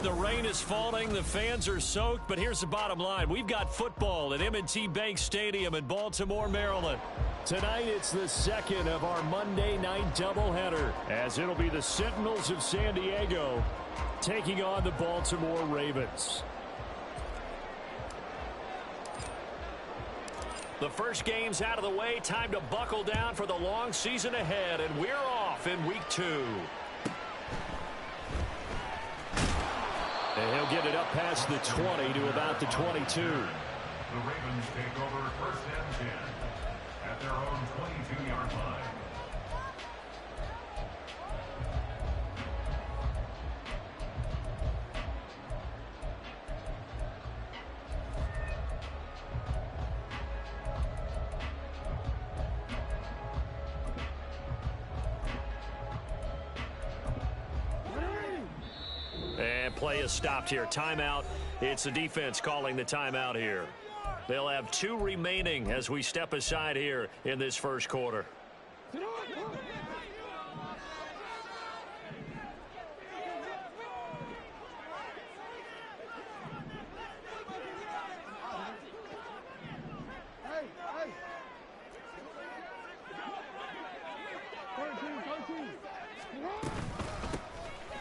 The rain is falling, the fans are soaked, but here's the bottom line. We've got football at M&T Bank Stadium in Baltimore, Maryland. Tonight, it's the second of our Monday night doubleheader, as it'll be the Sentinels of San Diego taking on the Baltimore Ravens. The first game's out of the way. Time to buckle down for the long season ahead, and we're off in week 2. And he'll get it up past the 20 to about the 22. The Ravens take over first and 10 at their own 22-yard line. And play is stopped here. Timeout. It's the defense calling the timeout here. They'll have 2 remaining as we step aside here in this first quarter.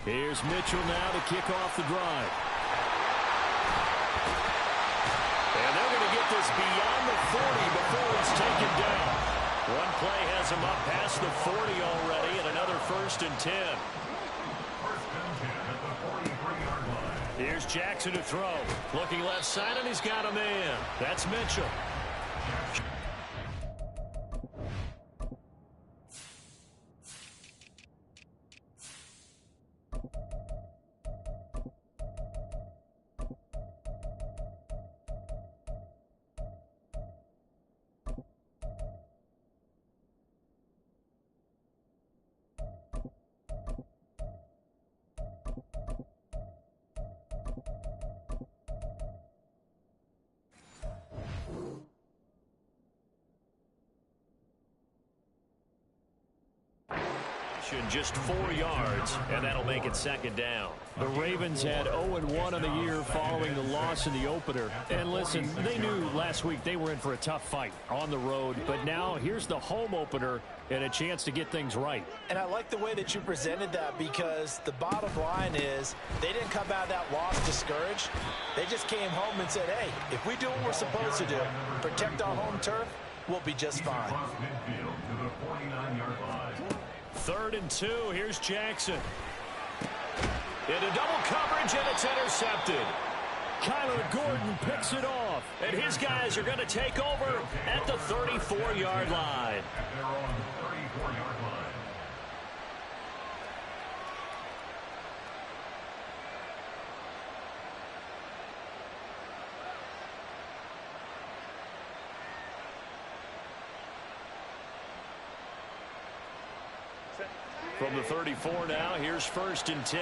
Here's Mitchell now to kick off the drive. And they're going to get this beyond the 40 before it's taken down. One play has him up past the 40 already, and another first and 10. First and 10 at the 43-yard line. Here's Jackson to throw. Looking left side, and he's got a man. That's Mitchell. Just 4 yards, and that'll make it second down. The Ravens had 0-1 on the year following the loss in the opener. And listen, they knew last week they were in for a tough fight on the road, but now here's the home opener and a chance to get things right. And I like the way that you presented that, because the bottom line is they didn't come out of that loss discouraged. They just came home and said, hey, if we do what we're supposed to do, protect our home turf, we'll be just fine. Across midfield to the 49-yard line. 3rd and 2. Here's Jackson. Into double coverage, and it's intercepted. Kyler Gordon picks it off, and his guys are going to take over at the 34-yard line. At their own 34-yard line. From the 34 now, here's 1st and 10.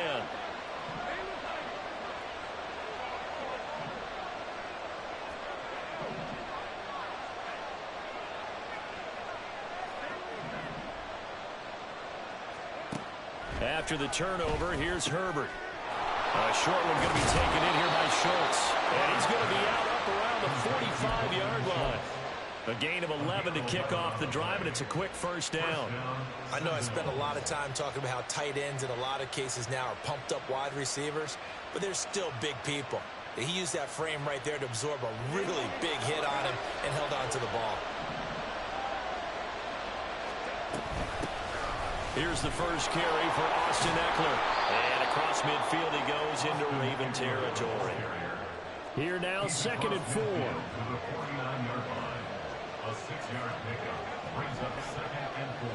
After the turnover, here's Herbert. A short one going to be taken in here by Schultz. And he's going to be out up around the 45-yard line. A gain of 11 to kick off the drive, and it's a quick first down. I know I spent a lot of time talking about how tight ends in a lot of cases now are pumped up wide receivers, but they're still big people. He used that frame right there to absorb a really big hit on him and held on to the ball. Here's the first carry for Austin Eckler. And across midfield he goes into Raven territory. Here now, 2nd and 4. To the 49-yard line. A 6-yard pickup brings up 2nd and 4.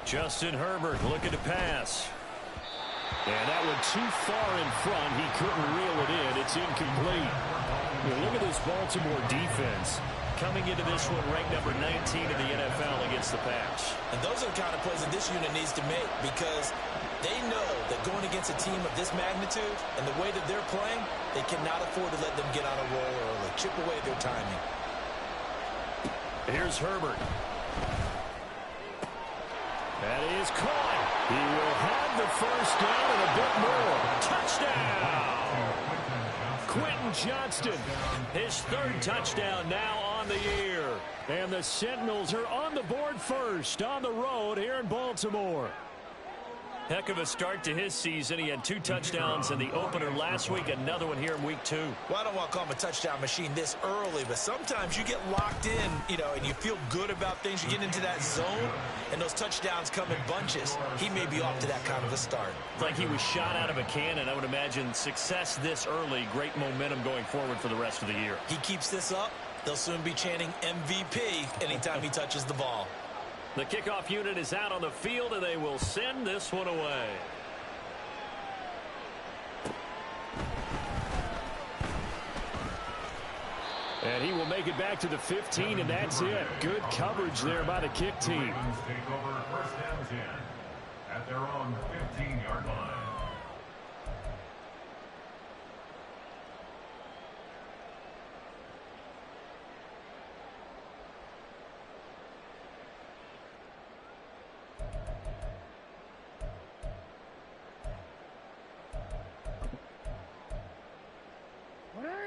Justin Herbert looking to pass. And that one too far in front. He couldn't reel it in. It's incomplete. Look at this Baltimore defense coming into this one ranked number 19 in the NFL against the pass. And those are the kind of plays that this unit needs to make, because they know that going against a team of this magnitude and the way that they're playing, they cannot afford to let them get on a roll early, chip away their timing. Here's Herbert. That is caught. He will have the first down and a bit more. Touchdown! Quentin Johnston, his third touchdown now on the year. And the Sentinels are on the board first on the road here in Baltimore. Heck of a start to his season. He had 2 touchdowns in the opener last week, another one here in week 2. Well, I don't want to call him a touchdown machine this early, but sometimes you get locked in, and you feel good about things. You get into that zone, and those touchdowns come in bunches. He may be off to that kind of a start. It's like he was shot out of a cannon. I would imagine success this early, great momentum going forward for the rest of the year. He keeps this up, they'll soon be chanting MVP anytime he touches the ball. The kickoff unit is out on the field, and they will send this one away. And he will make it back to the 15, and that's it. Good coverage there by the kick team. Ravens take over first and 10 at their own 15-yard line.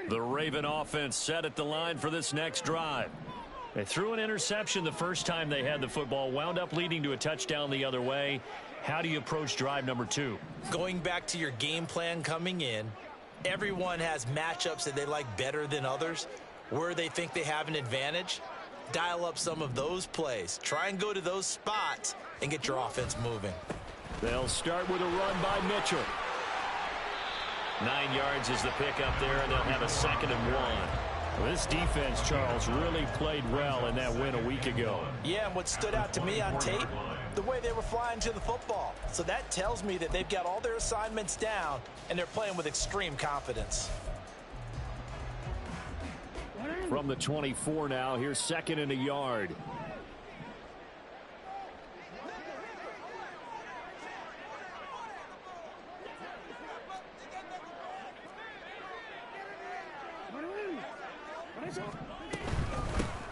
The Raven offense set at the line for this next drive. They threw an interception the first time they had the football, wound up leading to a touchdown the other way. How do you approach drive number 2? Going back to your game plan coming in, everyone has matchups that they like better than others. Where they think they have an advantage, dial up some of those plays. Try and go to those spots and get your offense moving. They'll start with a run by Mitchell. 9 yards is the pick up there, and they'll have a 2nd and 1. Well, this defense, Charles, really played well in that win a week ago. Yeah, and what stood out to me on tape, the way they were flying to the football. So that tells me that they've got all their assignments down, and they're playing with extreme confidence. From the 24 now, here's 2nd and a yard.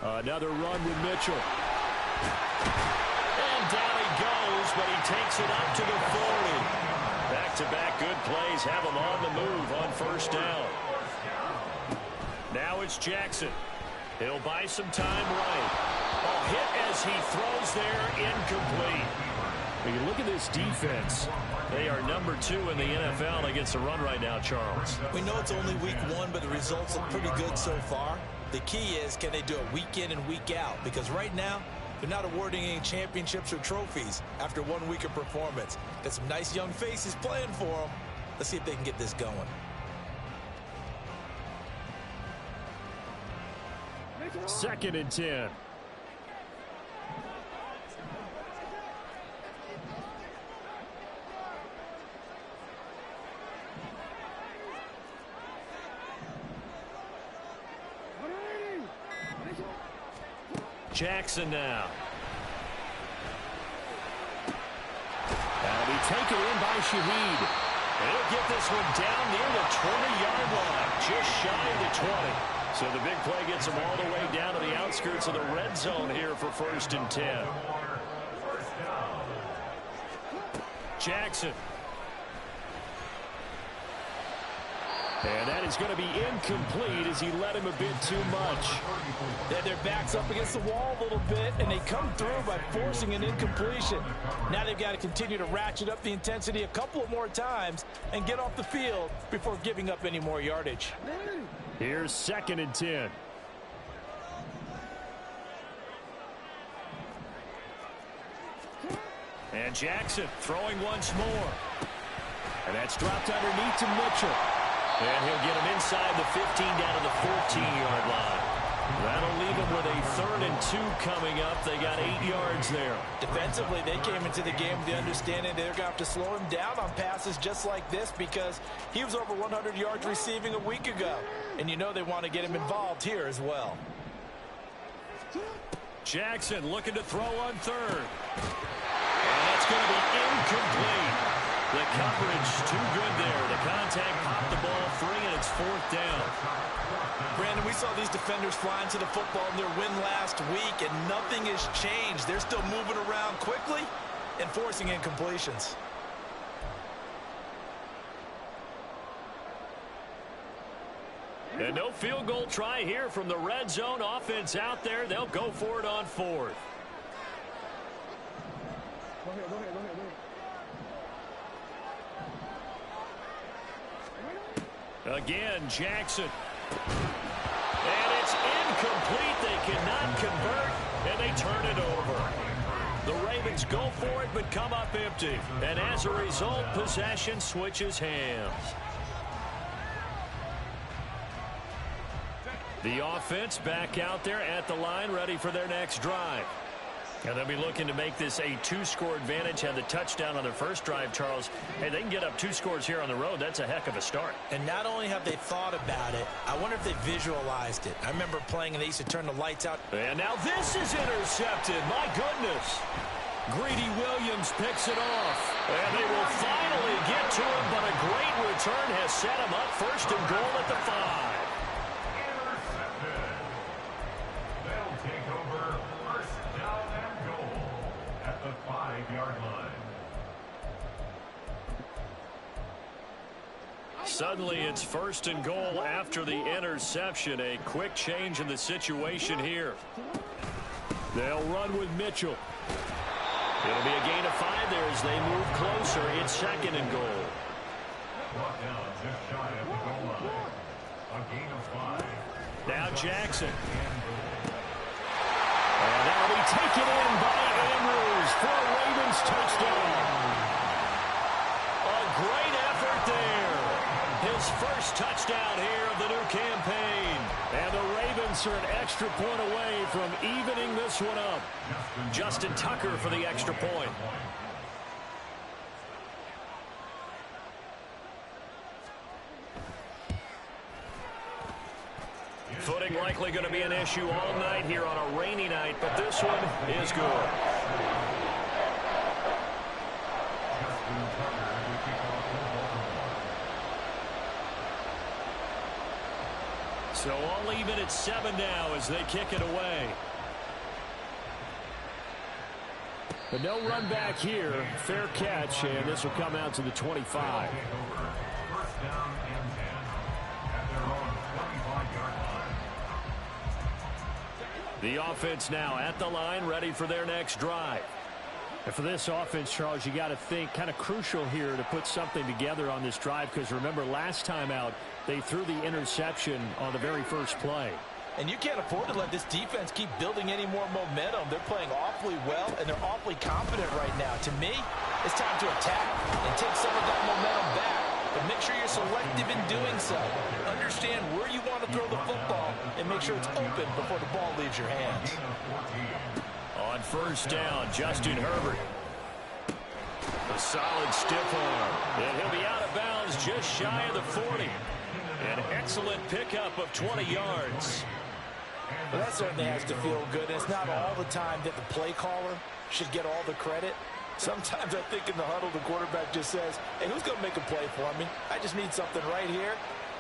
Another run with Mitchell. And down he goes, but he takes it up to the 40. Back-to-back good plays have him on the move on first down. Now it's Jackson. He'll buy some time right. A hit as he throws there, incomplete. When you look at this defense, they are number 2 in the NFL against the run right now, Charles. We know it's only week 1, but the results look pretty good so far. The key is, can they do it week in and week out? Because right now, they're not awarding any championships or trophies after 1 week of performance. Got some nice young faces playing for them. Let's see if they can get this going. Second and 10. Jackson now. That'll be taken in by Shaheed. He'll get this one down near the 20-yard line, just shy of the 20. So the big play gets him all the way down to the outskirts of the red zone here for 1st and 10. Jackson. And that is going to be incomplete as he led him a bit too much. They had their backs up against the wall a little bit, and they come through by forcing an incompletion. Now they've got to continue to ratchet up the intensity a couple of more times and get off the field before giving up any more yardage. Here's 2nd and 10. And Jackson throwing once more. And that's dropped underneath to Mitchell. And he'll get him inside the 15 down to the 14-yard line. That'll leave him with a 3rd and 2 coming up. They got 8 yards there. Defensively, they came into the game with the understanding they're going to have to slow him down on passes just like this because he was over 100 yards receiving a week ago. And you know they want to get him involved here as well. Jackson looking to throw on 3rd. And that's going to be incomplete. The coverage too good there. The contact popped the ball free, and it's fourth down. Brandon, we saw these defenders flying to the football in their win last week, and nothing has changed. They're still moving around quickly and forcing incompletions. And no field goal try here from the red zone. Offense out there. They'll go for it on fourth. Again, Jackson. And it's incomplete. They cannot convert, and they turn it over. The Ravens go for it, but come up empty. And as a result, possession switches hands. The offense back out there at the line, ready for their next drive. And they'll be looking to make this a two-score advantage. Had the touchdown on their first drive, Charles. Hey, they can get up 2 scores here on the road. That's a heck of a start. And not only have they thought about it, I wonder if they visualized it. I remember playing and they used to turn the lights out. And now this is intercepted. My goodness. Greedy Williams picks it off. And they will finally get to him, but a great return has set him up first and goal at the 5. Suddenly it's first and goal after the interception. A quick change in the situation here. They'll run with Mitchell. It'll be a gain of 5 there as they move closer. It's second and goal. Brought down just shy of the goal line. A gain of 5. Now Jackson. And that'll be taken in by Andrews for a Ravens touchdown. A great effort there. His first touchdown here of the new campaign. And the Ravens are an extra point away from evening this one up. Justin Tucker for the extra point. Footing likely going to be an issue all night here on a rainy night, but this one is good. So all even at 7 now as they kick it away. But no run back here. Fair catch, and this will come out to the 25. First down and 10 at their own 25-yard line. The offense now at the line, ready for their next drive. And for this offense, Charles, you got to think kind of crucial here to put something together on this drive, because remember last time out they threw the interception on the very first play. And you can't afford to let this defense keep building any more momentum. They're playing awfully well, and they're awfully confident right now. To me, it's time to attack and take some of that momentum back. But make sure you're selective in doing so. Understand where you want to throw the football and make sure it's open before the ball leaves your hands. On first down, Justin Herbert. A solid stiff arm. And he'll be out of bounds just shy of the 40. An excellent pickup of 20 yards. Well, that certainly has to feel good. And it's not all the time that the play caller should get all the credit. Sometimes I think in the huddle, the quarterback just says, hey, who's going to make a play for me? I just need something right here.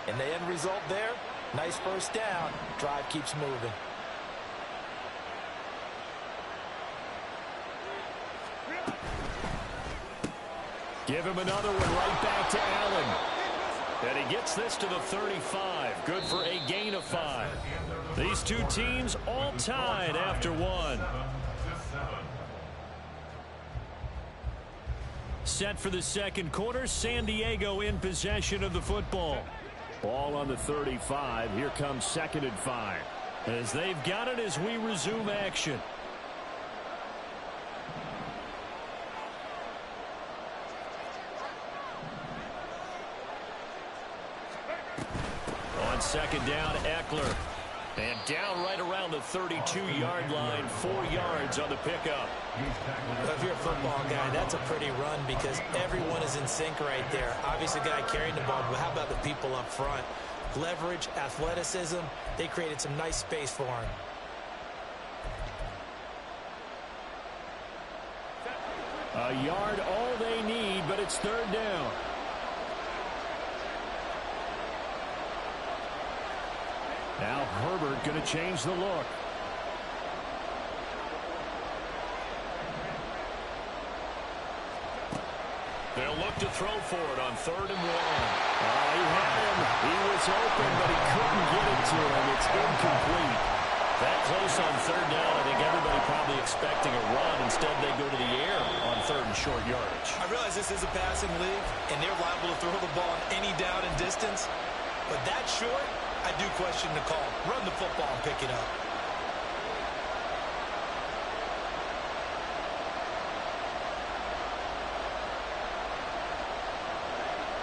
And the end result there, nice first down. Drive keeps moving. Give him another one right back to Allen. And he gets this to the 35. Good for a gain of 5. These two teams all tied after one. Set for the second quarter. San Diego in possession of the football. Ball on the 35. Here comes second and 5. As they've got it as we resume action. On second down, Eckler. And down right around the 32-yard line, 4 yards on the pickup. Well, if you're a football guy, that's a pretty run because everyone is in sync right there. Obviously, the guy carrying the ball, but how about the people up front? Leverage, athleticism, they created some nice space for him. A yard, all they need, but it's third down. Now Herbert going to change the look. They'll look to throw for it on 3rd and 1. He had him. He was open, but he couldn't get it to him. It's incomplete. That close on 3rd down, I think everybody probably expecting a run. Instead, they go to the air on 3rd and short yardage. I realize this is a passing league, and they're liable to throw the ball on any down and distance. But that short, I do question the call. Run the football and pick it up.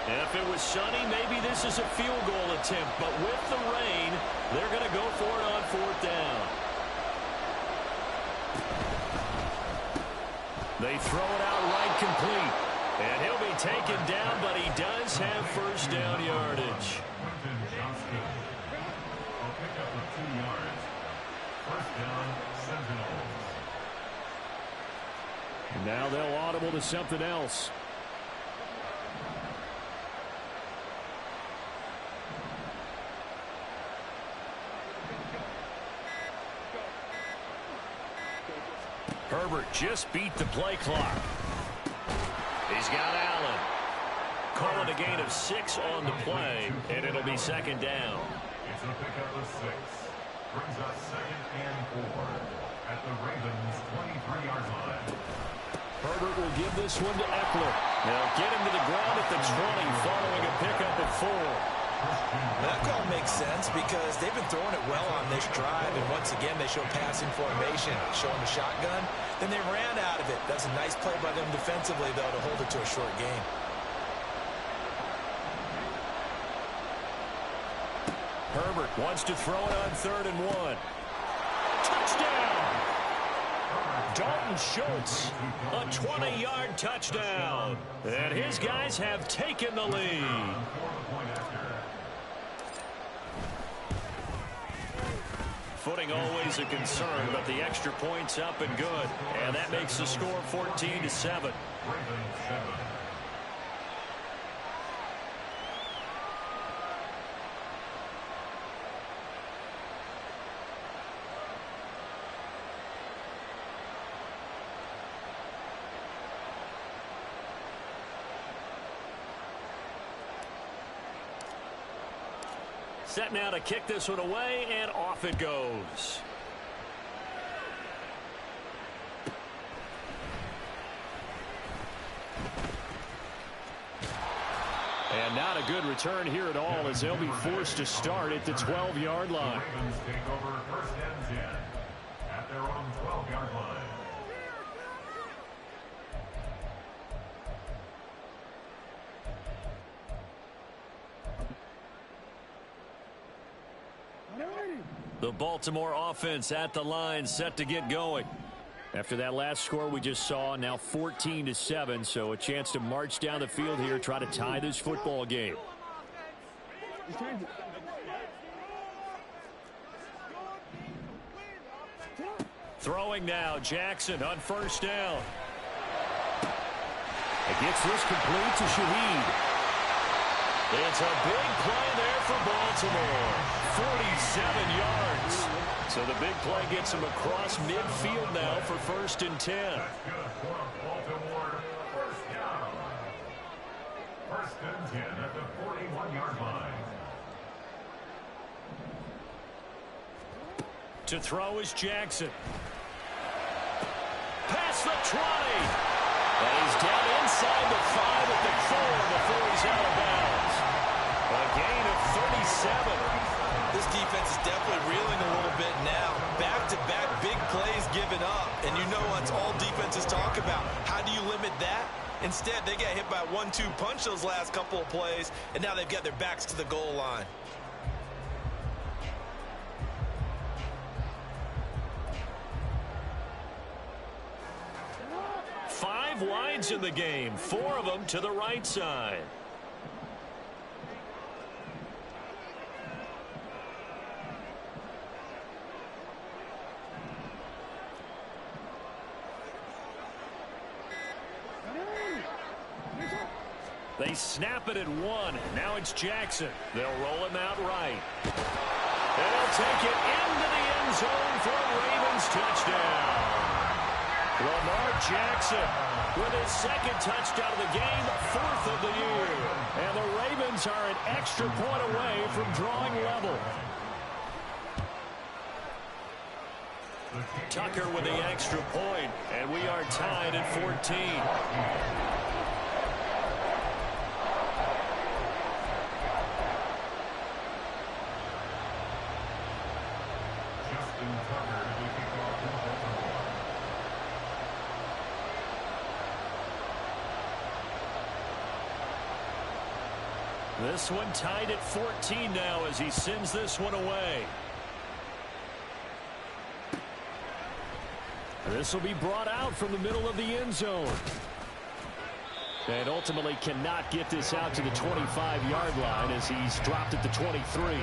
If it was sunny, maybe this is a field goal attempt. But with the rain, they're going to go for it on 4th down. They throw it out right complete. And he'll be taken down, but he does have first down yardage. And now they'll audible to something else. Herbert just beat the play clock. He's got Allen. Calling a gain of 6 on the play, and it'll be 2nd down. It's a pickup of 6. Brings us 2nd and 4 at the Ravens' 23-yard line. Herbert will give this one to Eckler. They'll get him to the ground at the 20 following a pickup at 4. That call makes sense because they've been throwing it well on this drive, and once again they show passing formation, showing the shotgun. Then they ran out of it. That's a nice play by them defensively, though, to hold it to a short game. Herbert wants to throw it on 3rd and 1. Touchdown! Dalton Schultz, a 20-yard touchdown. And his guys have taken the lead. Footing always a concern, but the extra point's up and good. And that makes the score 14-7. Set now to kick this one away, and off it goes. And not a good return here at all, as they'll be forced to start at the 12-yard line. Ravens take over 1st and 10 at their own 12-yard line. The Baltimore offense at the line, set to get going. After that last score we just saw, now 14-7, so a chance to march down the field here, try to tie this football game. Throwing now, Jackson on 1st down. It gets this complete to Shaheed. It's a big play there for Baltimore. 47 yards. So the big play gets him across midfield now for 1st and 10. That's good for Baltimore. 1st down. 1st and 10 at the 41-yard line. To throw is Jackson. Past the 20. And he's down inside the 5 at the 4 before he's out of bounds. A gain of 37. This defense is definitely reeling a little bit now. Back-to-back big plays given up. And you know what all defenses talk about. How do you limit that? Instead, they got hit by a 1-2 punch those last couple of plays, and now they've got their backs to the goal line. Five wides in the game, 4 of them to the right side. snap it at 1. Now it's Jackson. They'll roll him out right. And he'll take it into the end zone for a Ravens touchdown. Lamar Jackson with his second touchdown of the game, 4th of the year. And the Ravens are an extra point away from drawing level. Tucker with the extra point, and we are tied at 14. This one tied at 14 now as he sends this one away. This will be brought out from the middle of the end zone. And ultimately cannot get this out to the 25-yard line as he's dropped at the 23.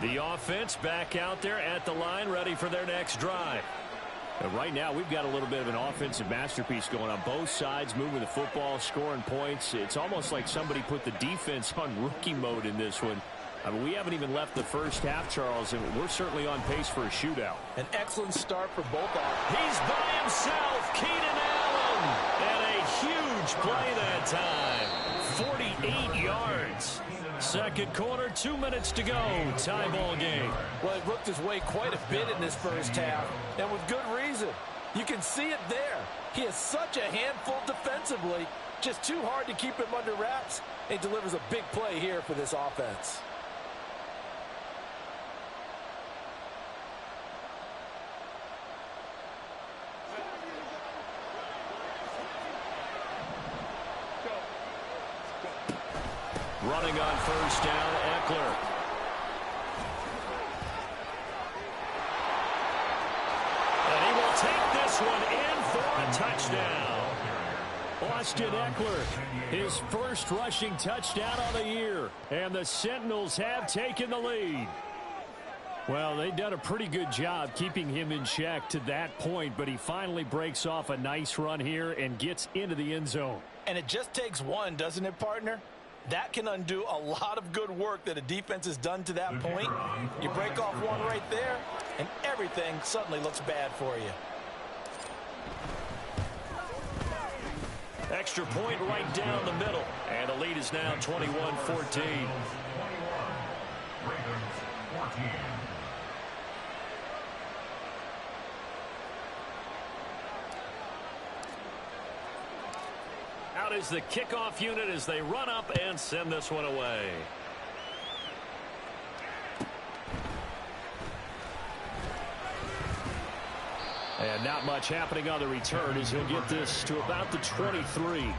The offense back out there at the line, ready for their next drive. And right now, we've got a little bit of an offensive masterpiece going on both sides, moving the football, scoring points. It's almost like somebody put the defense on rookie mode in this one. I mean, we haven't even left the first half, Charles, and we're certainly on pace for a shootout. An excellent start for both offenses. He's by himself, Keenan Allen, and a huge play that time. 48 yards. Second quarter, 2 minutes to go. Tie ball game. Well, he worked his way quite a bit in this first half, and with good reason. You can see it there. He is such a handful defensively. Just too hard to keep him under wraps. He delivers a big play here for this offense. Running on first down, Eckler. And he will take this one in for a touchdown. Austin Eckler, his first rushing touchdown of the year. And the Sentinels have taken the lead. Well, they've done a pretty good job keeping him in check to that point, but he finally breaks off a nice run here and gets into the end zone. And it just takes one, doesn't it, partner? That can undo a lot of good work that a defense has done to that point. You break off one right there, and everything suddenly looks bad for you. Extra point right down the middle. And the lead is now 21-14. 21. Ravens 14. Out is the kickoff unit as they run up and send this one away. And not much happening on the return as he'll get this to about the 23. The Ravens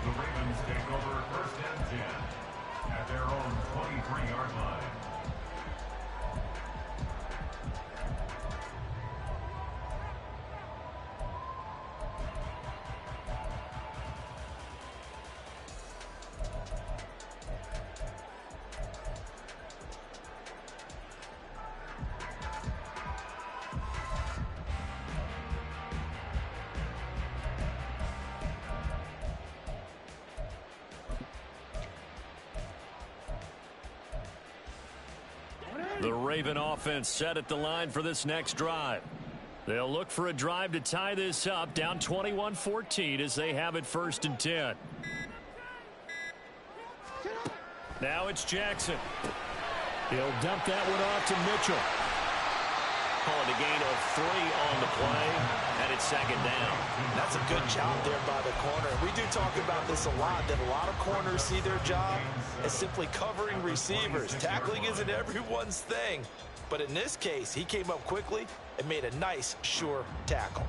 take over first and 10 at their own 23-yard line. The Raven offense set at the line for this next drive. They'll look for a drive to tie this up, down 21-14 as they have it first and 10. Now it's Jackson. He'll dump that one off to Mitchell. Calling a gain of 3 on the play, and it's second down. That's a good job there by the corner. We do talk about this a lot, that a lot of corners see their job as simply covering receivers. Tackling isn't everyone's thing. But in this case, he came up quickly and made a nice, sure tackle.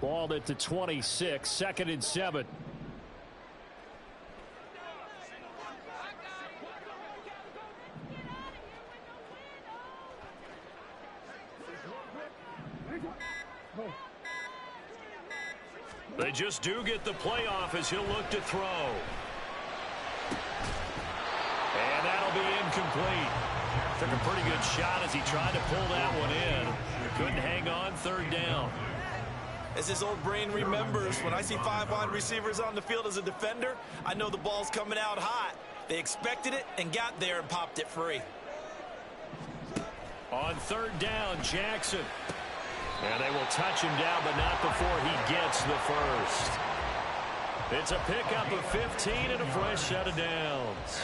Ball at the 26, second and 7. They just do get the playoff as he'll look to throw. And that'll be incomplete. Took a pretty good shot as he tried to pull that one in. Couldn't hang on, third down. As his old brain remembers, when I see 5 wide receivers on the field as a defender, I know the ball's coming out hot. They expected it and got there and popped it free. On third down, Jackson. And they will touch him down, but not before he gets the first. It's a pickup of 15 and a fresh set of downs.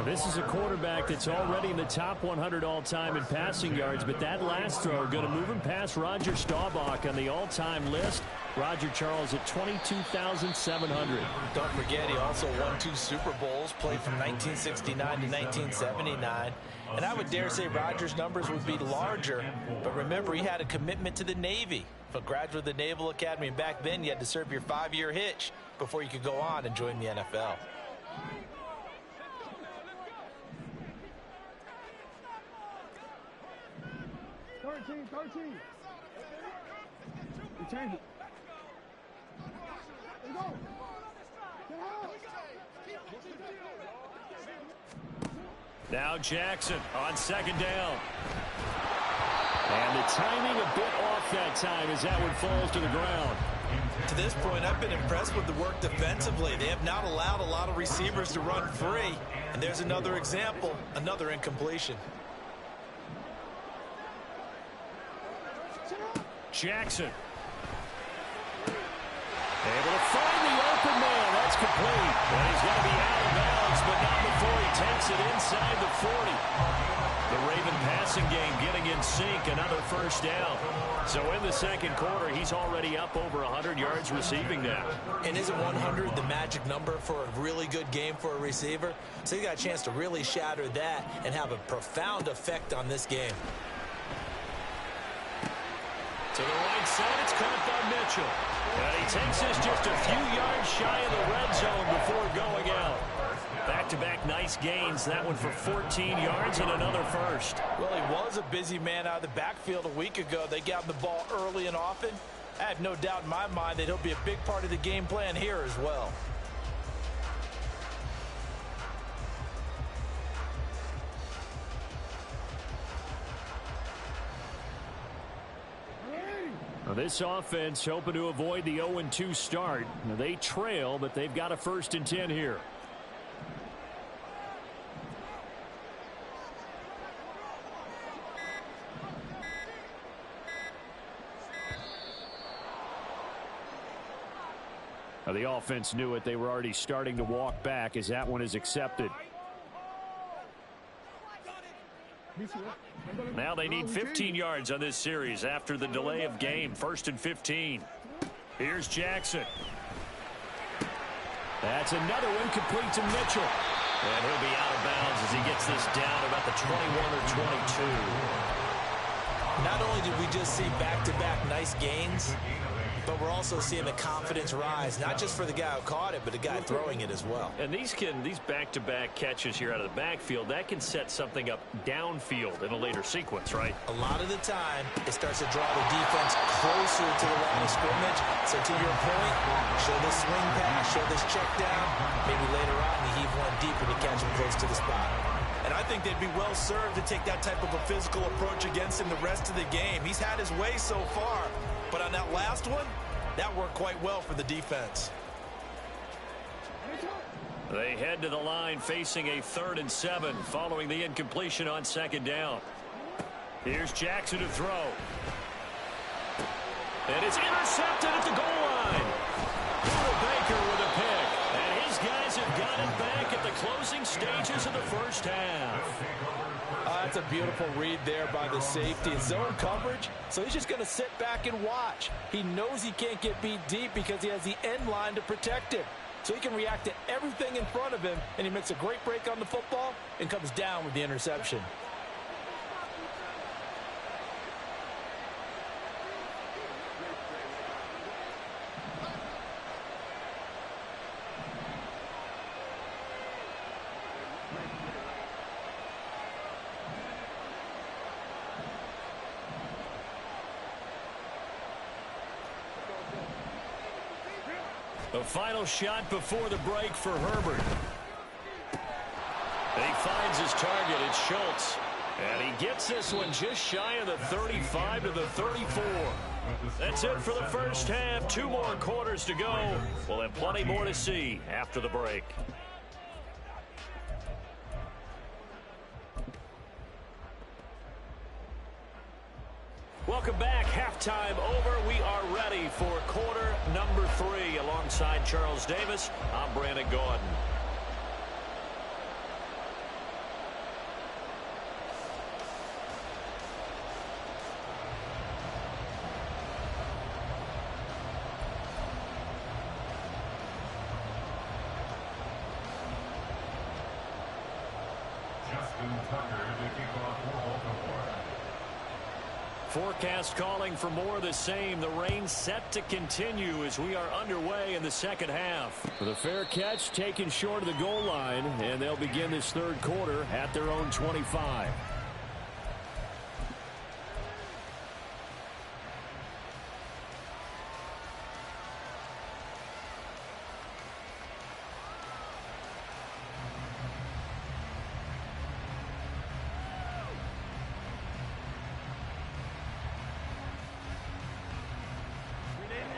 This is a quarterback that's already in the top 100 all-time in passing yards, but that last throw going to move him past Roger Staubach on the all-time list. Roger Charles at 22,700. Don't forget, he also won 2 Super Bowls, played from 1969 to 1979. And I would dare say Roger's numbers would be larger, but remember, he had a commitment to the Navy. A graduate of the Naval Academy, and back then you had to serve your 5-year hitch before you could go on and join the NFL. We change it. Let's go. Now Jackson on second down. And the timing a bit off that time as that one falls to the ground. To this point, I've been impressed with the work defensively. They have not allowed a lot of receivers to run free. And there's another example, another incompletion. Jackson. Able to find the open man. That's complete. And he's going to be out of bounds, but not before he takes it inside the 40. The Raven passing game getting in sync. Another first down. So in the second quarter, he's already up over 100 yards receiving now. And isn't 100 the magic number for a really good game for a receiver? So you got a chance to really shatter that and have a profound effect on this game. To the right side, it's caught by Mitchell. And he takes this just a few yards shy of the red zone before going out. Back-to-back nice gains. That one for 14 yards and another first. Well, he was a busy man out of the backfield a week ago. They got him the ball early and often. I have no doubt in my mind that he'll be a big part of the game plan here as well. Now this offense hoping to avoid the 0-2 start. Now they trail, but they've got a 1st and 10 here. Now the offense knew it. They were already starting to walk back as that one is accepted. Now they need 15 yards on this series after the delay of game. 1st and 15. Here's Jackson. That's another one complete to Mitchell. And he'll be out of bounds as he gets this down about the 21 or 22. Not only did we just see back-to-back nice gains, but we're also seeing the confidence rise, not just for the guy who caught it, but the guy throwing it as well. And these back-to-back catches here out of the backfield, that can set something up downfield in a later sequence, right? A lot of the time, it starts to draw the defense closer to the line of scrimmage. So to your point, show this swing pass, show this check down. Maybe later on, you heave one deeper to catch him close to the spot. And I think they'd be well served to take that type of a physical approach against him the rest of the game. He's had his way so far. But on that last one, that worked quite well for the defense. They head to the line facing a 3rd and 7 following the incompletion on second down. Here's Jackson to throw. And it's intercepted at the goal line. Baker with a pick. And his guys have got it back at the closing stages of the first half. That's a beautiful read there by the safety. Zone coverage, so he's just going to sit back and watch. He knows he can't get beat deep because he has the end line to protect him. So he can react to everything in front of him, and he makes a great break on the football and comes down with the interception. The final shot before the break for Herbert. He finds his target. It's Schultz. And he gets this one just shy of the 35 to the 34. That's it for the first half. 2 more quarters to go. We'll have plenty more to see after the break. Welcome back. Halftime over. We are ready for quarter number 3. Alongside Charles Davis, I'm Brandon Gaudin. Forecast calling for more of the same. The rain set to continue as we are underway in the second half. With a fair catch taken short of the goal line, and they'll begin this third quarter at their own 25.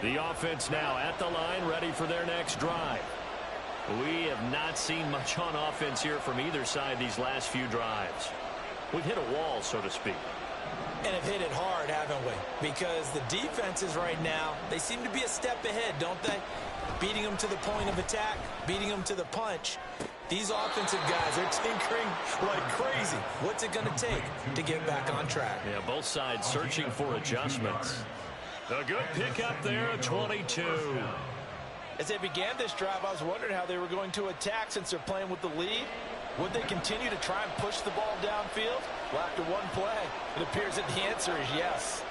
The offense now at the line, ready for their next drive. We have not seen much on offense here from either side these last few drives. We've hit a wall, so to speak. And have hit it hard, haven't we? Because the defenses right now, they seem to be a step ahead, don't they? Beating them to the point of attack, beating them to the punch. These offensive guys, they're tinkering like crazy. What's it going to take to get back on track? Yeah, both sides searching for adjustments. A good pickup there at 22. As they began this drive, I was wondering how they were going to attack since they're playing with the lead. Would they continue to try and push the ball downfield? Well, after one play, it appears that the answer is yes.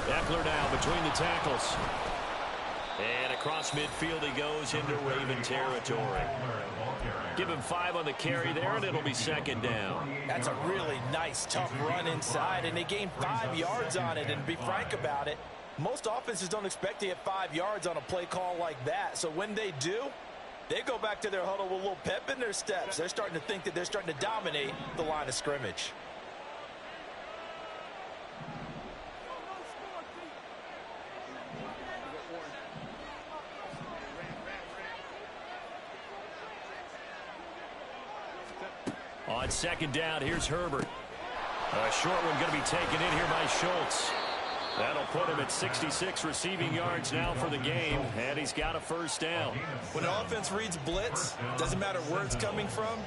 Eckler now between the tackles. And across midfield he goes into Raven territory. Give him 5 on the carry there, and it'll be second down. That's a really nice, tough run inside, and they gained 5 yards on it. And to be frank about it, most offenses don't expect to get 5 yards on a play call like that. So when they do, they go back to their huddle with a little pep in their steps. They're starting to think that they're starting to dominate the line of scrimmage. On second down, here's Herbert. A short one going to be taken in here by Schultz. That'll put him at 66 receiving yards now for the game, and he's got a first down. When an offense reads blitz, doesn't matter where it's coming from,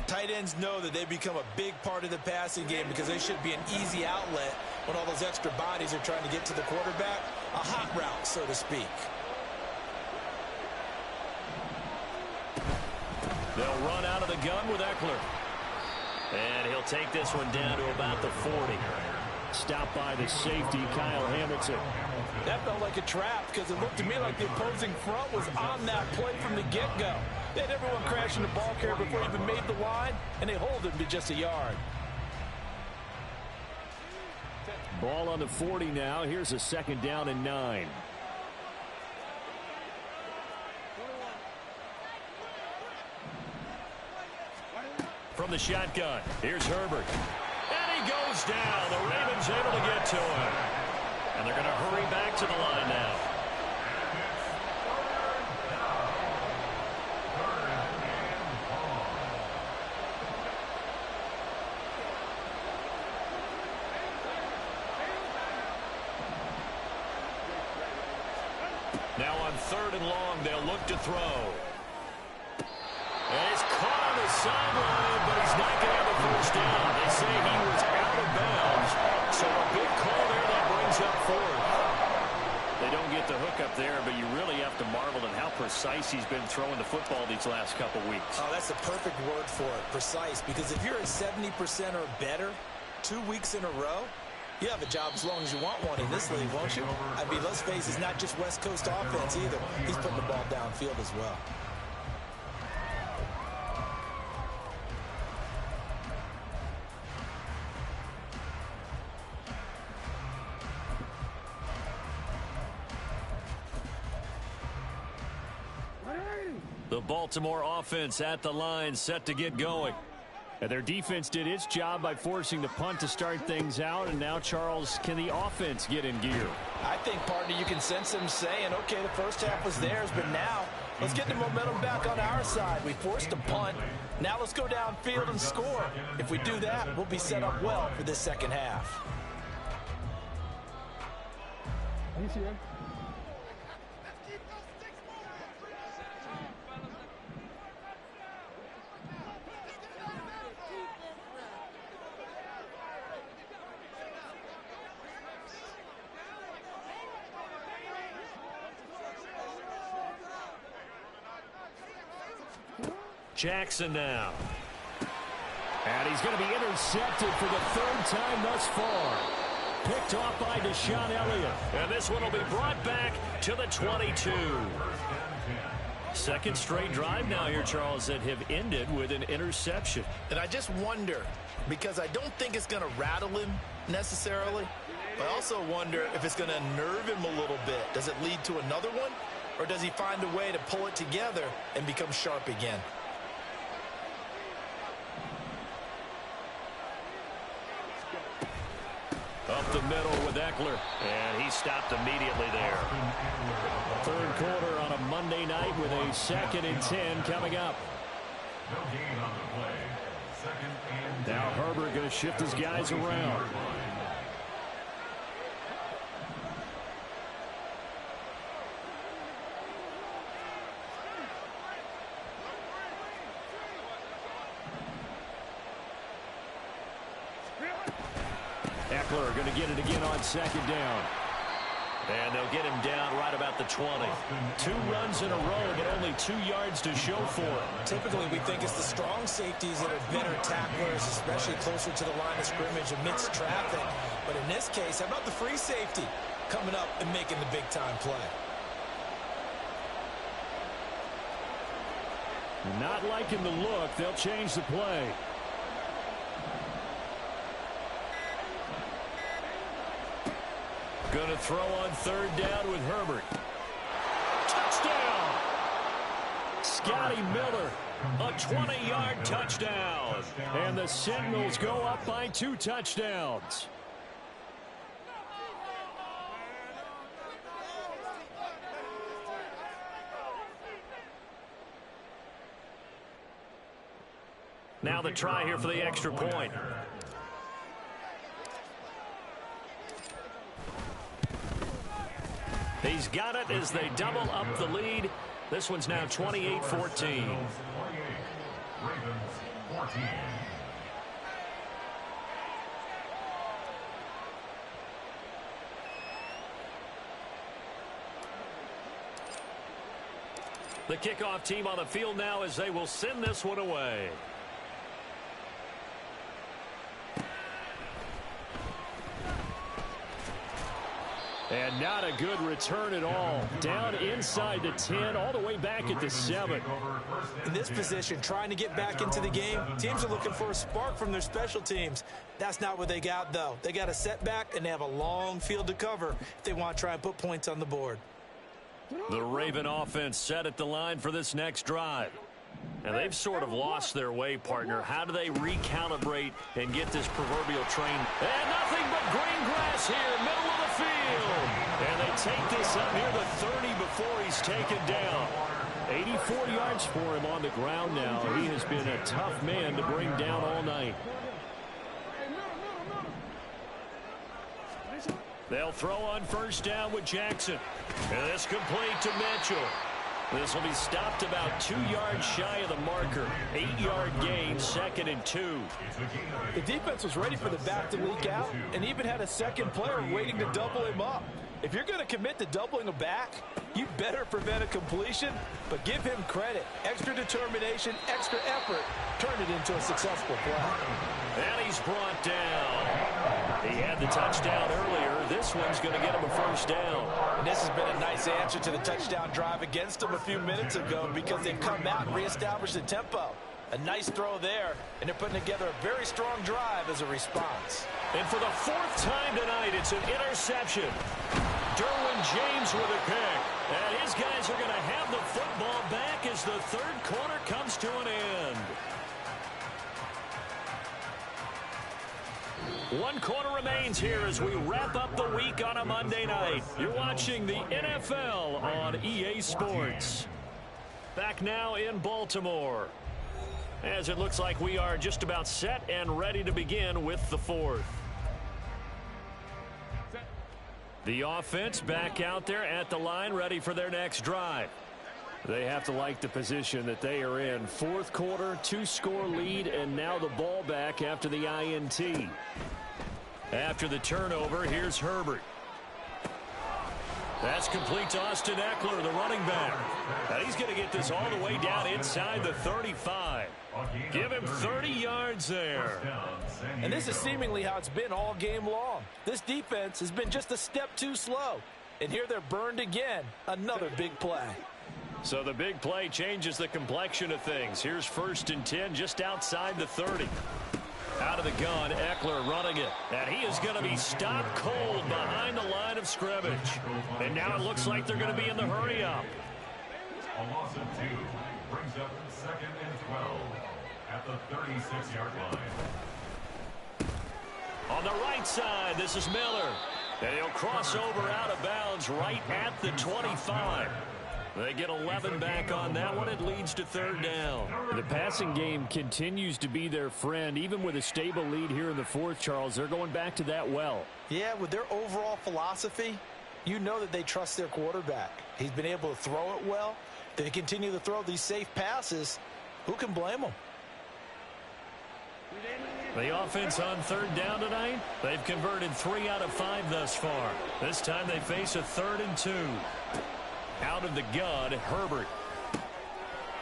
tight ends know that they become a big part of the passing game because they should be an easy outlet when all those extra bodies are trying to get to the quarterback. A hot route, so to speak. They'll run out of the gun with Eckler. And he'll take this one down to about the 40. Stopped by the safety, Kyle Hamilton. That felt like a trap because it looked to me like the opposing front was on that play from the get-go. They had everyone crashing the ball carrier before he even made the line, and they hold him to just a yard. Ball on the 40 now. Here's a second down and 9. From the shotgun, here's Herbert. And he goes down. The Ravens able to get to him. And they're going to hurry back to the line now. Now on 3rd and long, they'll look to throw. And he's caught on the sideline, but he's not going to have a first down. They say he was out of bounds. So a big call there that brings up 4th. They don't get the hook up there, but you really have to marvel at how precise he's been throwing the football these last couple weeks. Oh, that's the perfect word for it, precise. Because if you're at 70% or better 2 weeks in a row, you have a job as long as you want one in this league, won't you? I mean, let's face it, it's not just West Coast offense either. He's putting the ball downfield as well. The Baltimore offense at the line, set to get going. And their defense did its job by forcing the punt to start things out. And now, Charles, can the offense get in gear? I think, partner, you can sense them saying, okay, the first half was theirs, but now let's get the momentum back on our side. We forced a punt. Now let's go downfield and score. If we do that, we'll be set up well for this second half. Jackson now. And he's going to be intercepted for the third time thus far. Picked off by Deshaun Elliott. And this one will be brought back to the 22. Second straight drive now here, Charles, that have ended with an interception. And I just wonder, because I don't think it's going to rattle him necessarily, but I also wonder if it's going to nerve him a little bit. Does it lead to another one, or does he find a way to pull it together and become sharp again? Up the middle with Eckler, and he stopped immediately there. Third quarter on a Monday night with a 2nd and 10 coming up. No gain on the play. Second and 10. Now Herbert going to shift his guys around. Eckler going to get it again on 2nd down. And they'll get him down right about the 20. 2 runs in a row, but only 2 yards to show for it. Typically, we think it's the strong safeties that are better tacklers, especially closer to the line of scrimmage amidst traffic. But in this case, how about the free safety coming up and making the big-time play? Not liking the look. They'll change the play. Going to throw on 3rd down with Herbert. Touchdown! Scotty Miller, a 20-yard touchdown. And the Sentinels go up by 2 touchdowns. Now the try here for the extra point. He's got it as they double up the lead. This one's now 28-14. 28. Ravens 14. The kickoff team on the field now as they will send this one away. And not a good return at all. Down inside the 10, all the way back at the 7. In this position, trying to get back into the game, teams are looking for a spark from their special teams. That's not what they got, though. They got a setback, and they have a long field to cover if they want to try and put points on the board. The Raven offense set at the line for this next drive. And they've sort of lost their way, partner. How do they recalibrate and get this proverbial train? And nothing but green grass here, middle of the field. And they take this up near the 30 before he's taken down. 84 yards for him on the ground now. He has been a tough man to bring down all night. They'll throw on 1st down with Jackson. And this complete to Mitchell. This will be stopped about 2 yards shy of the marker. 8-yard gain, 2nd and 2. The defense was ready for the back to leak out and even had a second player waiting to double him up. If you're going to commit to doubling a back, you better prevent a completion, but give him credit. Extra determination, extra effort, turn it into a successful play. And he's brought down. He had the touchdown earlier. This one's going to get him a 1st down. And this has been a nice answer to the touchdown drive against him a few minutes ago because they've come out and reestablished the tempo. A nice throw there, and they're putting together a very strong drive as a response. And for the 4th time tonight, it's an interception. Derwin James with a pick. And his guys are going to have the football back as the third quarter comes to an end. One quarter remains here as we wrap up the week on a Monday night. You're watching the NFL on EA Sports. Back now in Baltimore, as it looks like we are just about set and ready to begin with the fourth. The offense back out there at the line, ready for their next drive. They have to like the position that they are in. Fourth quarter, 2-score lead, and now the ball back after the INT. After the turnover, here's Herbert. That's complete to Austin Eckler, the running back. And he's going to get this all the way down inside the 35. Give him 30 yards there. And this is seemingly how it's been all game long. This defense has been just a step too slow. And here they're burned again. Another big play. So the big play changes the complexion of things. Here's 1st and 10 just outside the 30. Out of the gun, Eckler running it. And he is going to be stopped cold behind the line of scrimmage. And now it looks like they're going to be in the hurry-up. A loss of 2 brings up 2nd and 12 at the 36-yard line. On the right side, this is Miller. And he'll cross over out of bounds right at the 25. They get 11 back on that one. It leads to 3rd down. The passing game continues to be their friend. Even with a stable lead here in the fourth, Charles, they're going back to that well. Yeah, with their overall philosophy, you know that they trust their quarterback. He's been able to throw it well. They continue to throw these safe passes. Who can blame them? The offense on 3rd down tonight, they've converted 3 out of 5 thus far. This time they face a 3rd and 2. Out of the gun, Herbert.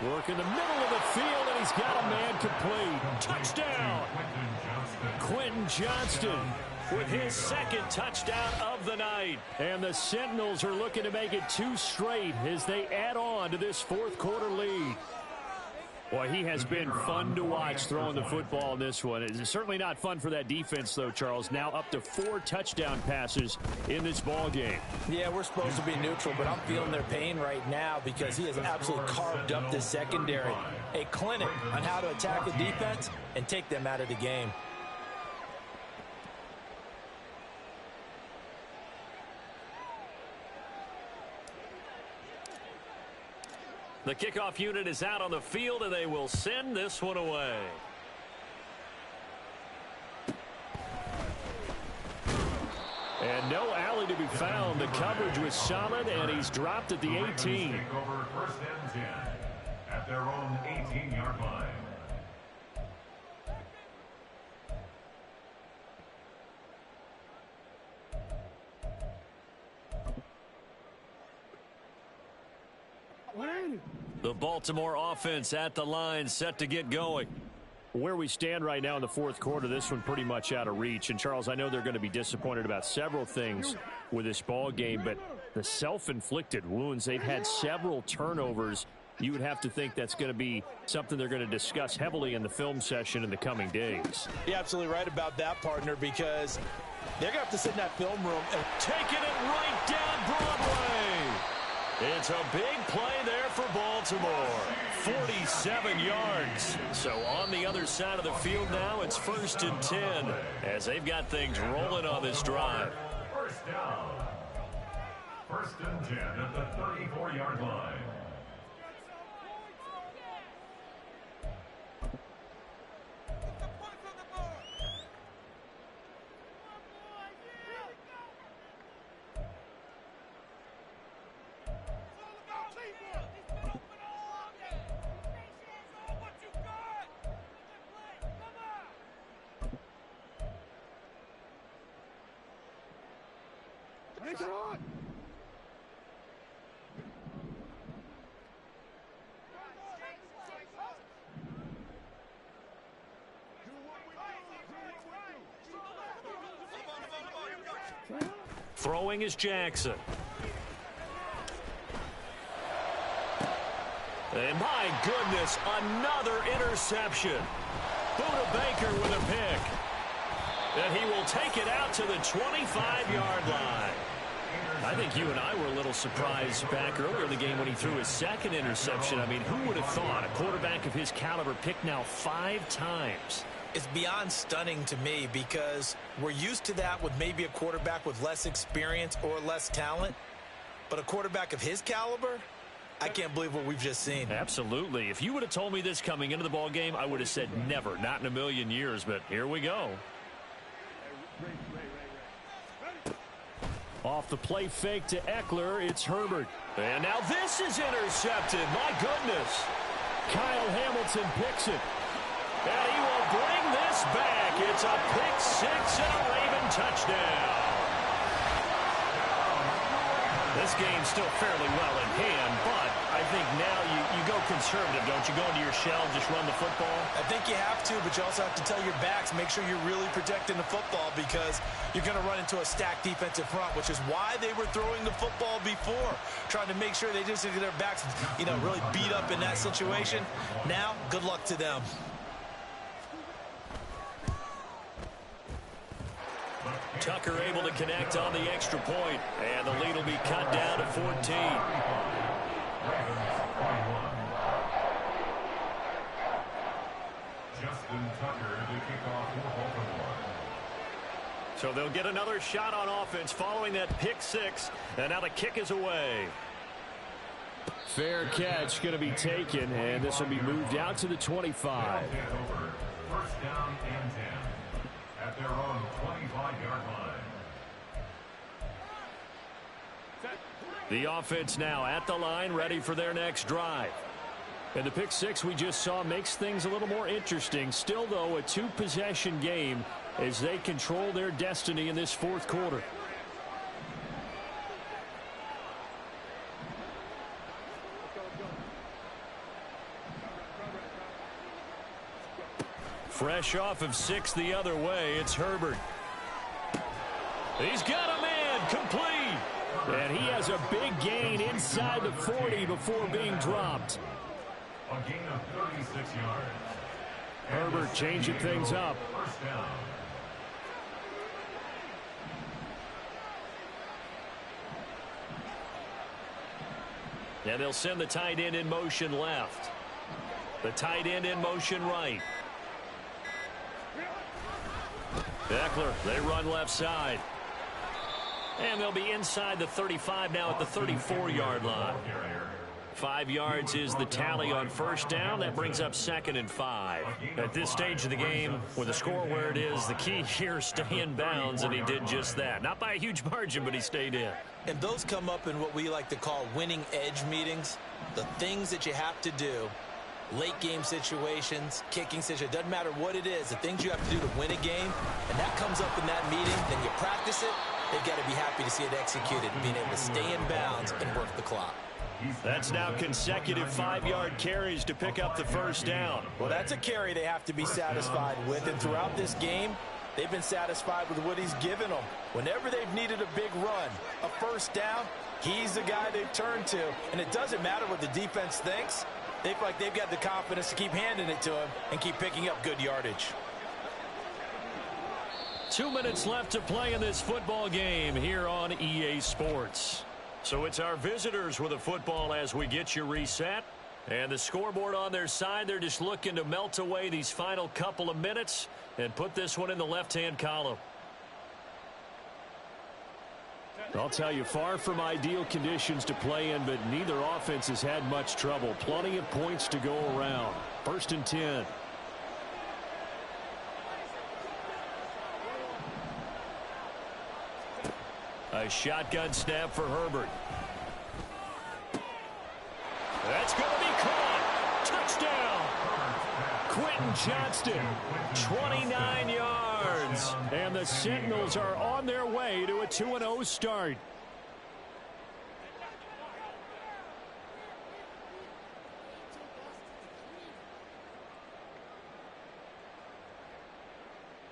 Work in the middle of the field, and he's got a man complete. Touchdown! Quentin Johnston with his 2nd touchdown of the night. And the Sentinels are looking to make it 2 straight as they add on to this fourth quarter lead. Boy, he has been fun to watch throwing the football in this one. It's certainly not fun for that defense, though, Charles. Now up to 4 touchdown passes in this ball game. Yeah, we're supposed to be neutral, but I'm feeling their pain right now because he has absolutely carved up this secondary. A clinic on how to attack the defense and take them out of the game. The kickoff unit is out on the field, and they will send this one away. And no alley to be found. The coverage was solid, and he's dropped at the 18. Over 1st and 10 at their own 18-yard line. The Baltimore offense at the line, set to get going. Where we stand right now in the fourth quarter, this one pretty much out of reach. And, Charles, I know they're going to be disappointed about several things with this ball game, but the self-inflicted wounds, they've had several turnovers. You would have to think that's going to be something they're going to discuss heavily in the film session in the coming days. You're absolutely right about that, partner, because they're going to have to sit in that film room and taking it right down Broadway. It's a big play there for Baltimore. 47 yards. So on the other side of the field now, it's 1st and 10 as they've got things rolling on this drive. 1st down. 1st and 10 at the 34-yard line. Throwing is Jackson. And my goodness, another interception. Buda Baker with a pick. And he will take it out to the 25-yard line. I think you and I were a little surprised back earlier in the game when he threw his second interception. I mean, who would have thought a quarterback of his caliber picked now 5 times? It's beyond stunning to me because we're used to that with maybe a quarterback with less experience or less talent. But a quarterback of his caliber, I can't believe what we've just seen. Absolutely. If you would have told me this coming into the ball game, I would have said never, not in a million years. But here we go. Off the play fake to Eckler, it's Herbert. And now this is intercepted. My goodness. Kyle Hamilton picks it. And he will bring this back. It's a pick 6 and a Raven touchdown. This game's still fairly well in hand, but I think now you go conservative, don't you? Go into your shell, just run the football? I think you have to, but you also have to tell your backs, make sure you're really protecting the football because you're going to run into a stacked defensive front, which is why they were throwing the football before, trying to make sure they just get their backs, really beat up in that situation. Now, good luck to them. Tucker able to connect on the extra point, and the lead will be cut down to 14. Justin Tucker to kick off for Baltimore. So they'll get another shot on offense following that pick 6, and now the kick is away. Fair catch going to be taken, and this will be moved out to the 25. First down and 10 at their own 25-yard line. The offense now at the line, ready for their next drive. And the pick 6 we just saw makes things a little more interesting. Still, though, a 2-possession game as they control their destiny in this fourth quarter. Fresh off of 6 the other way, it's Herbert. He's got a man, complete. And he has a big gain inside the 40 before being dropped. A gain of 36 yards. Herbert changing things up. First down. And they'll send the tight end in motion left. The tight end in motion right. Eckler, they run left side. And they'll be inside the 35 now at the 34-yard line. 5 yards is the tally on first down. That brings up 2nd and 5. At this stage of the game, with the score where it is, the key here is stay in bounds, and he did just that. Not by a huge margin, but he stayed in. And those come up in what we like to call winning edge meetings. The things that you have to do, late game situations, kicking situations, doesn't matter what it is, the things you have to do to win a game, and that comes up in that meeting, then you practice it. They've got to be happy to see it executed, being able to stay in bounds and work the clock. That's now consecutive 5-yard carries to pick up the first down. Well, that's a carry they have to be satisfied with, and throughout this game, they've been satisfied with what he's given them. Whenever they've needed a big run, a first down, he's the guy they've turned to, and it doesn't matter what the defense thinks. They feel like they've got the confidence to keep handing it to him and keep picking up good yardage. 2 minutes left to play in this football game here on EA Sports. So it's our visitors with the football as we get you reset. And the scoreboard on their side, they're just looking to melt away these final couple of minutes and put this one in the left-hand column. I'll tell you, far from ideal conditions to play in, but neither offense has had much trouble. Plenty of points to go around. 1st and 10. A shotgun snap for Herbert. That's going to be caught. Touchdown. Quentin Johnston, 29 yards. And the Sentinels are on their way to a 2-0 start.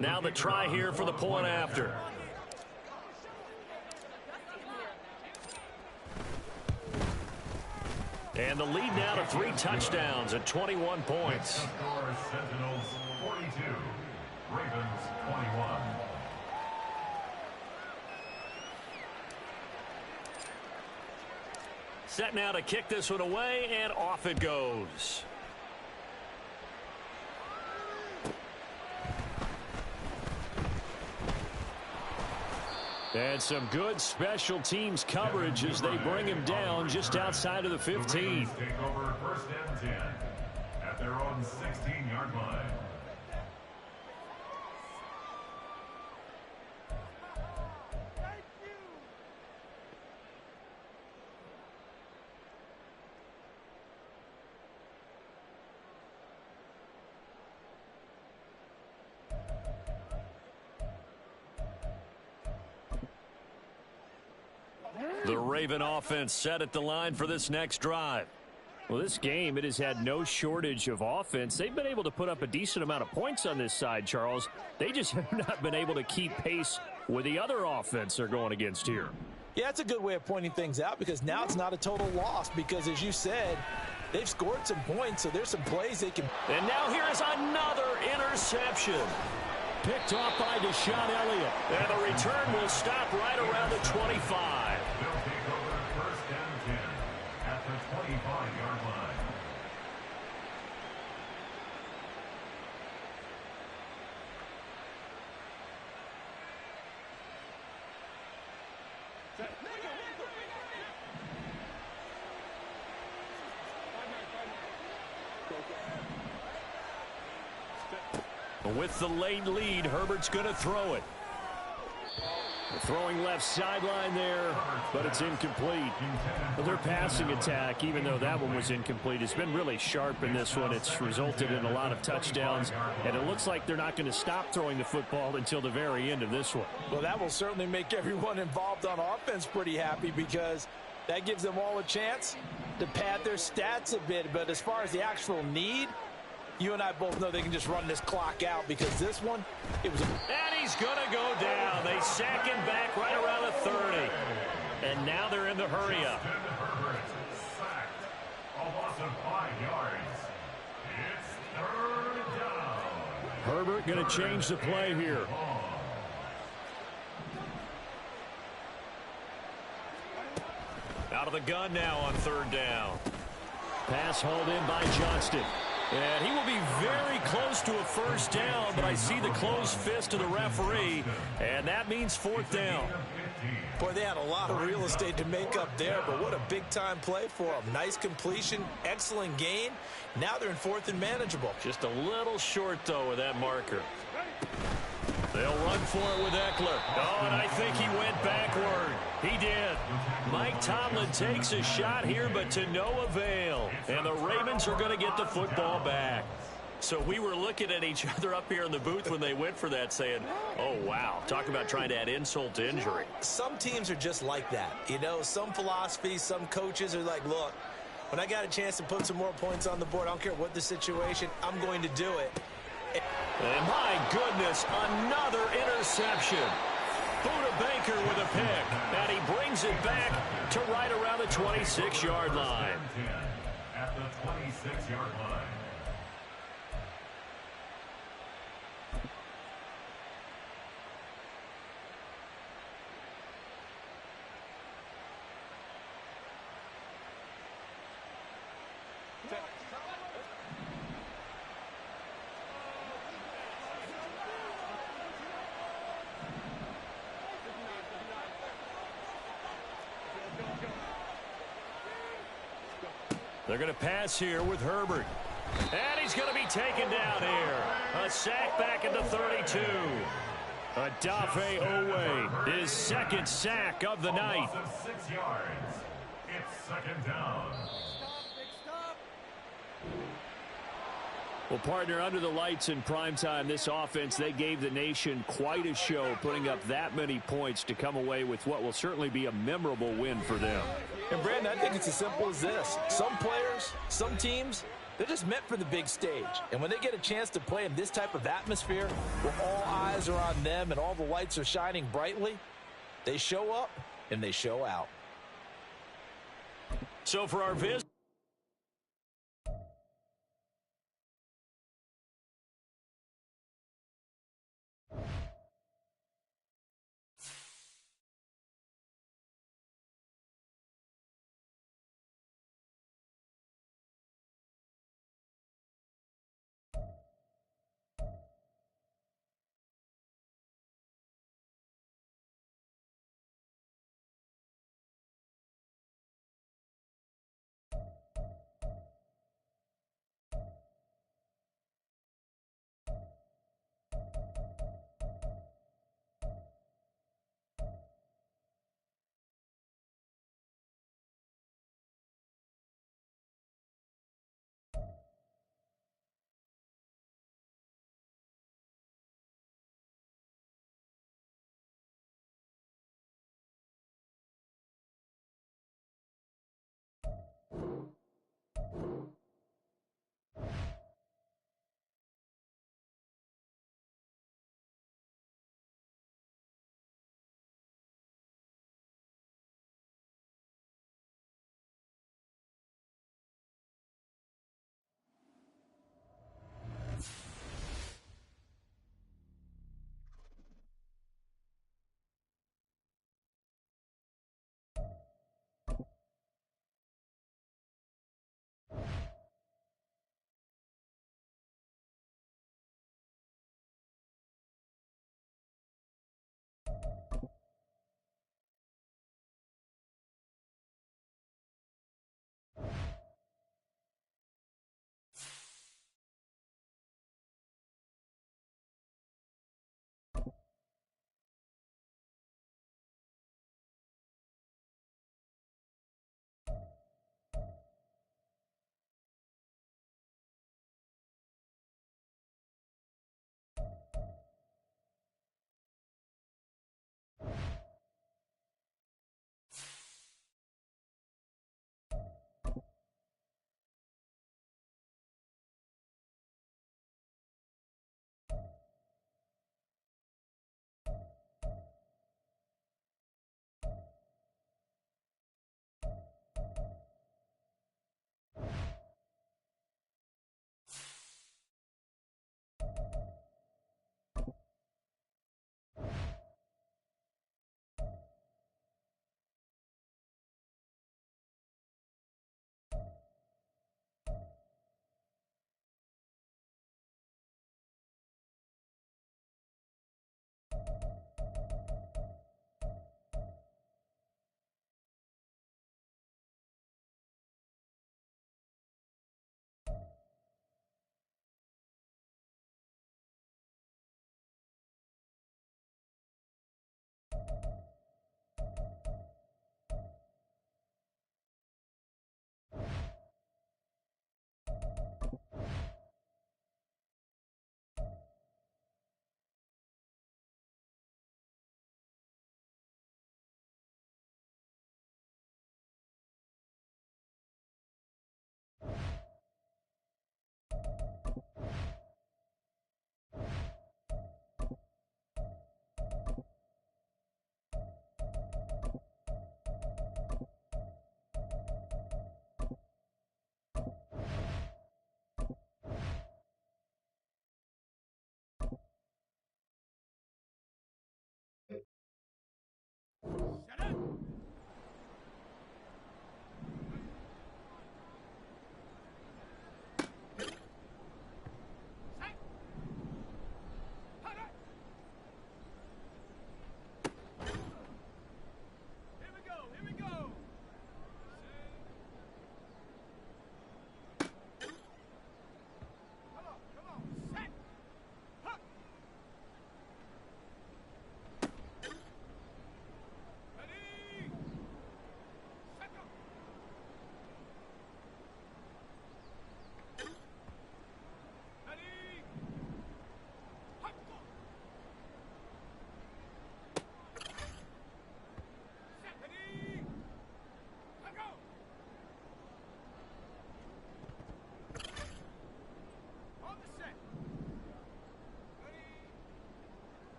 Now the try here for the point after. And the lead now to 3 touchdowns at 21 points. Sentinels 42, Ravens 21. Set now to kick this one away, and off it goes. And some good special teams coverage as they bring him down just outside of the 15. Take over first and 10 at their own 16-yard line. The Raven offense set at the line for this next drive. Well, this game, it has had no shortage of offense. They've been able to put up a decent amount of points on this side, Charles. They just have not been able to keep pace with the other offense they're going against here. Yeah, it's a good way of pointing things out because now it's not a total loss because, as you said, they've scored some points, so there's some plays they can. And now here is another interception. Picked off by Deshaun Elliott. And the return will stop right around the 25. They'll take over first and 10 at the 25-yard line. With the late lead, Herbert's going to throw it. Throwing left sideline there, but it's incomplete. But their passing attack, even though that one was incomplete, has been really sharp in this one. It's resulted in a lot of touchdowns, and it looks like they're not going to stop throwing the football until the very end of this one. Well, that will certainly make everyone involved on offense pretty happy because that gives them all a chance to pad their stats a bit. But as far as the actual need, you and I both know they can just run this clock out because this one, it was. And he's going to go down. They sack him back right around the 30. And now they're in the hurry-up. Herbert sacked. A loss of 5 yards. It's third down. Herbert going to change the play here. Out of the gun now on third down. Pass hauled in by Johnston. And he will be very close to a first down, but I see the closed fist of the referee, and that means fourth down. Boy, they had a lot of real estate to make up there, but what a big-time play for them. Nice completion, excellent gain. Now they're in fourth and manageable. Just a little short, though, with that marker. They'll run for it with Eckler. Oh, and I think he went backward. He did. Mike Tomlin takes a shot here, but to no avail. And the Ravens are going to get the football back. So we were looking at each other up here in the booth when they went for that saying, oh, wow. Talk about trying to add insult to injury. Some teams are just like that. You know, some philosophies, some coaches are like, look, when I got a chance to put some more points on the board, I don't care what the situation, I'm going to do it. And my goodness, another interception. Buda Baker with a pick, and he brings it back to right around the 26-yard line. At the 26-yard line. They're going to pass here with Herbert. And he's going to be taken down here. A sack back at the 32. Adafe Owe, his second sack of the night. A loss of 6 yards. It's second down. Well, partner, under the lights in primetime, this offense, they gave the nation quite a show, putting up that many points to come away with what will certainly be a memorable win for them. And, Brandon, I think it's as simple as this. Some players, some teams, they're just meant for the big stage. And when they get a chance to play in this type of atmosphere where all eyes are on them and all the lights are shining brightly, they show up and they show out. So for our visit.